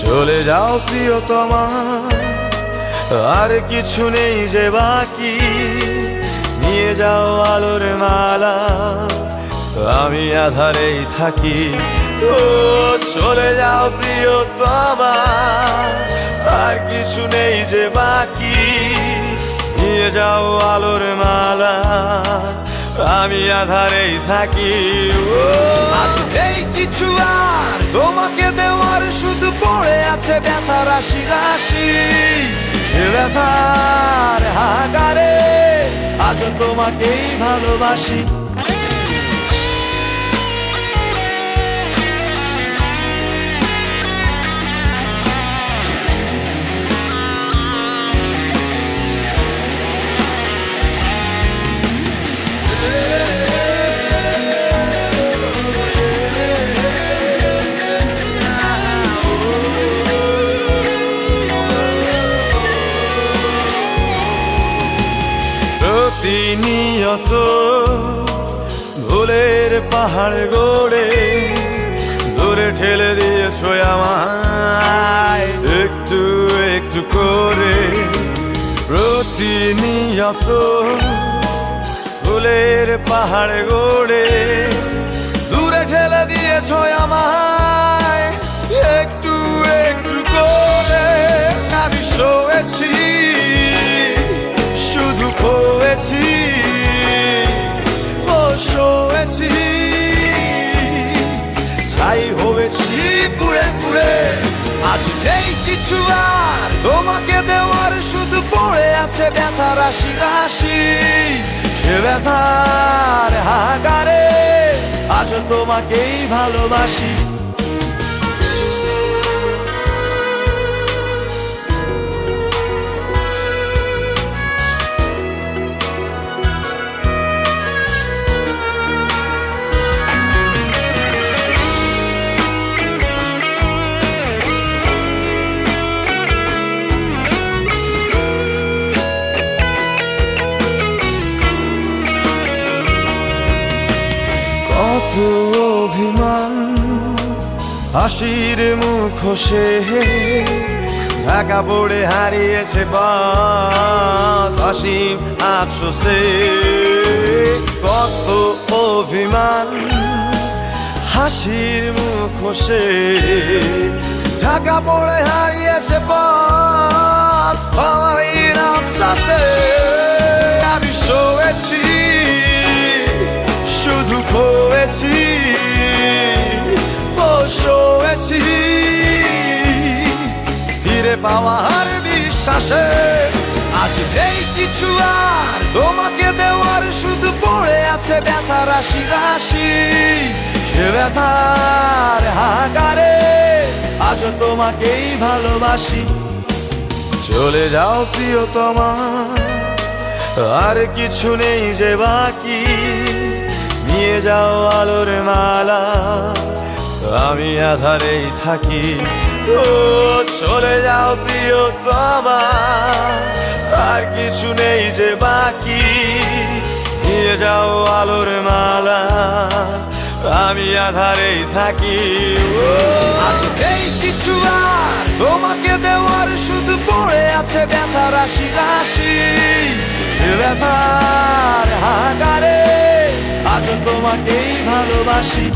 চলে যাও প্রিয়তমা, আর কিছু নেই যে বাকি। নিয়ে যাও আলোর মালা, আমি আধারেই থাকি। ও চলে যাও প্রিয়তমা, আর কিছু নেই যে বাকি। নিয়ে যাও আলোর মালা, আমি আধারেই থাকি। আজ নেই কিছু আর তোমাকে দেওয়ার, শুধু পড়ে আছে ব্যথা রাশি রাশি। সে ব্যথার হাহাকারে আজ তোমাকেই ভালোবাসি। প্রতিনিয়ত ভুলের পাহাড় গড়ে দূরে ঠেলে দিয়েছো আমায় একটু একটু করে। প্রতিনিয়ত ভুলের পাহাড় গড়ে দূরে ঠেলে দিয়েছো আমায় একটু একটু করে। আমি শোয়েছি, শুধু খোয়েছি, ও শোয়েছি, ছাই হয়েছি পুড়ে পুড়ে। আজ নেই কিছু আর তোমাকে দেওয়ার, শুধু পড়ে আছে ব্যথা রাশি রাশি। সে ব্যথার হাহাকারে আজ তোমাকেই ভালোবাসি। কত অভিমান হাসির মুখোশে ঢাকা পড়ে হারিয়েছে পথ অসীম আফসোসে। কত অভিমান হাসির মুখোশে ঢাকা পড়ে হারিয়েছে পথ অসীম আফসোসে। আমি শোয়েছি, শুধু খোয়েছি, ও শোয়েছি, ফিরে পাওয়ার বিশ্বাসে। আজ নেই কিছু আর তোমাকে দেওয়ার, শুধু পড়ে আছে ব্যথা রাশি রাশি। সে ব্যথার হাহাকারে আজ তোমাকেই ভালোবাসি। চলে যাও প্রিয়তমা, আর কিছু নেই যে বাকি। নিয়ে যাও আলোর মালা, আমি আধারেই থাকি। ও চলে যাও প্রিয়তমা, আর কিছু নেই যে বাকি। নিয়ে যাও আলোর মালা, আমি আধারেই থাকি। আজ নেই কিছু আর তোমাকে দেওয়ার, শুধু পড়ে আছে ব্যথা রাশি রাশি। সে ব্যথার হাহাকারে আজ তোমাকেই ভালোবাসি।